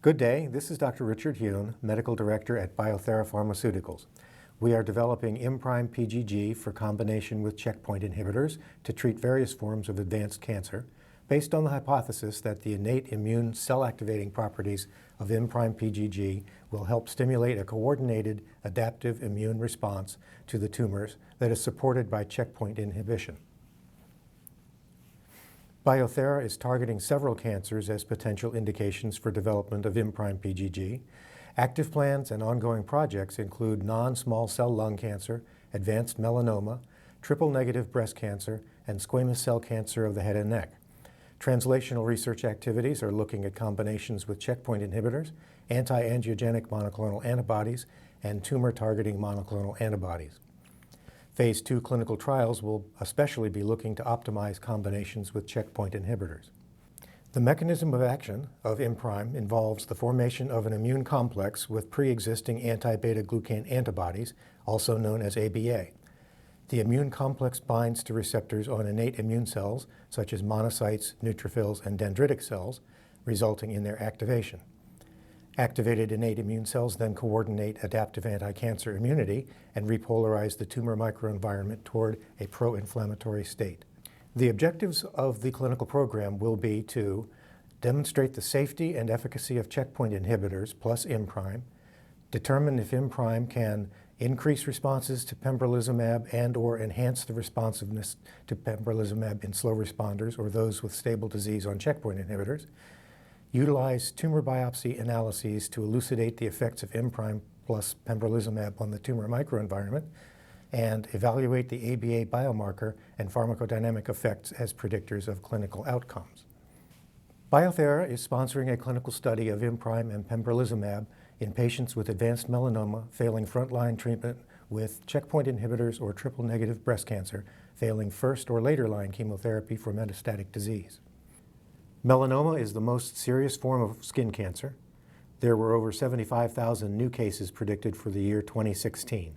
Good day, this is Dr. Richard Huhn, Medical Director at Biothera Pharmaceuticals. We are developing Imprime PGG for combination with checkpoint inhibitors to treat various forms of advanced cancer, based on the hypothesis that the innate immune cell-activating properties of Imprime PGG will help stimulate a coordinated adaptive immune response to the tumors that is supported by checkpoint inhibition. Biothera is targeting several cancers as potential indications for development of Imprime PGG. Active plans and ongoing projects include non-small cell lung cancer, advanced melanoma, triple-negative breast cancer, and squamous cell cancer of the head and neck. Translational research activities are looking at combinations with checkpoint inhibitors, anti-angiogenic monoclonal antibodies, and tumor-targeting monoclonal antibodies. Phase 2 clinical trials will especially be looking to optimize combinations with checkpoint inhibitors. The mechanism of action of Imprime involves the formation of an immune complex with pre-existing anti-beta-glucan antibodies, also known as ABA. The immune complex binds to receptors on innate immune cells, such as monocytes, neutrophils, and dendritic cells, resulting in their activation. Activated innate immune cells then coordinate adaptive anti-cancer immunity and repolarize the tumor microenvironment toward a pro-inflammatory state. The objectives of the clinical program will be to demonstrate the safety and efficacy of checkpoint inhibitors plus Imprime, determine if Imprime can increase responses to pembrolizumab and/or enhance the responsiveness to pembrolizumab in slow responders or those with stable disease on checkpoint inhibitors, utilize tumor biopsy analyses to elucidate the effects of Imprime plus pembrolizumab on the tumor microenvironment, and evaluate the ABA biomarker and pharmacodynamic effects as predictors of clinical outcomes. Biothera is sponsoring a clinical study of Imprime and pembrolizumab in patients with advanced melanoma failing frontline treatment with checkpoint inhibitors or triple-negative breast cancer failing first or later line chemotherapy for metastatic disease. Melanoma is the most serious form of skin cancer. There were over 75,000 new cases predicted for the year 2016.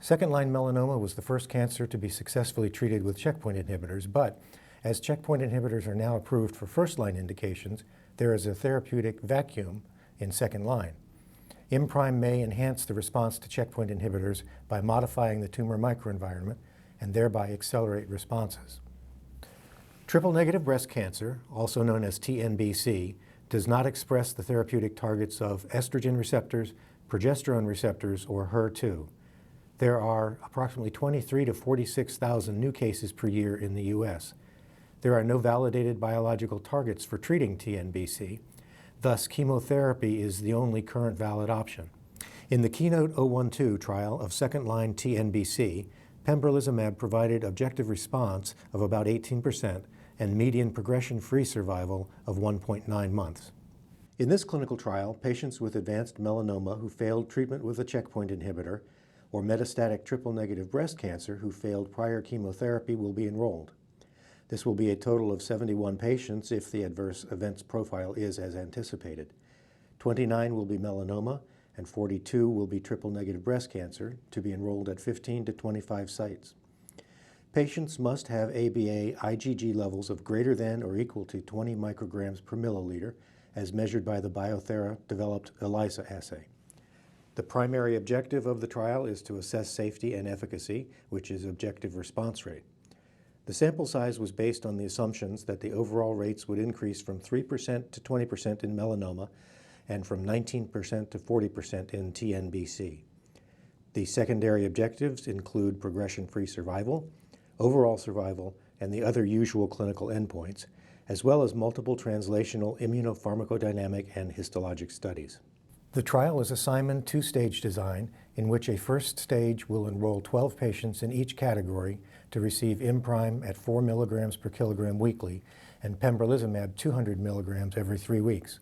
Second-line melanoma was the first cancer to be successfully treated with checkpoint inhibitors, but as checkpoint inhibitors are now approved for first-line indications, there is a therapeutic vacuum in second line. Imprime may enhance the response to checkpoint inhibitors by modifying the tumor microenvironment and thereby accelerate responses. Triple-negative breast cancer, also known as TNBC, does not express the therapeutic targets of estrogen receptors, progesterone receptors, or HER2. There are approximately 23,000 to 46,000 new cases per year in the U.S. There are no validated biological targets for treating TNBC. Thus, chemotherapy is the only current valid option. In the KEYNOTE-012 trial of second-line TNBC, pembrolizumab provided objective response of about 18% and median progression-free survival of 1.9 months. In this clinical trial, patients with advanced melanoma who failed treatment with a checkpoint inhibitor or metastatic triple-negative breast cancer who failed prior chemotherapy will be enrolled. This will be a total of 71 patients if the adverse events profile is as anticipated. 29 will be melanoma and 42 will be triple-negative breast cancer, to be enrolled at 15 to 25 sites. Patients must have ABA IgG levels of greater than or equal to 20 micrograms per milliliter as measured by the Biothera developed ELISA assay. The primary objective of the trial is to assess safety and efficacy, which is objective response rate. The sample size was based on the assumptions that the overall rates would increase from 3% to 20% in melanoma and from 19% to 40% in TNBC. The secondary objectives include progression-free survival, overall survival, and the other usual clinical endpoints, as well as multiple translational immunopharmacodynamic and histologic studies. The trial is a Simon two-stage design in which a first stage will enroll 12 patients in each category to receive Imprime at 4 milligrams per kilogram weekly and pembrolizumab 200 milligrams every 3 weeks.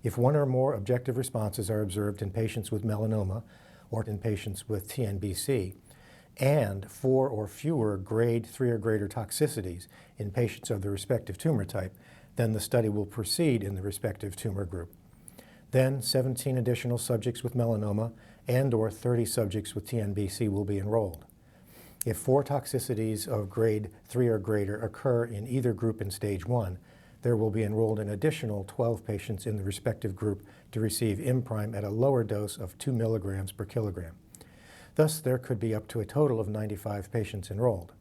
If one or more objective responses are observed in patients with melanoma or in patients with TNBC, and 4 or fewer grade 3 or greater toxicities in patients of the respective tumor type, then the study will proceed in the respective tumor group. Then 17 additional subjects with melanoma and/or 30 subjects with TNBC will be enrolled. If 4 toxicities of grade 3 or greater occur in either group in stage 1, there will be enrolled an additional 12 patients in the respective group to receive Imprime at a lower dose of 2 milligrams per kilogram. Thus, there could be up to a total of 95 patients enrolled.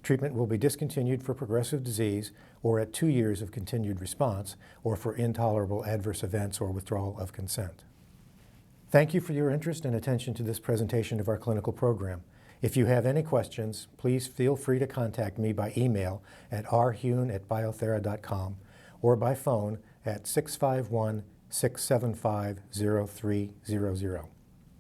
Treatment will be discontinued for progressive disease or at 2 years of continued response or for intolerable adverse events or withdrawal of consent. Thank you for your interest and attention to this presentation of our clinical program. If you have any questions, please feel free to contact me by email at rhuhn@biothera.com or by phone at 651-675-0300.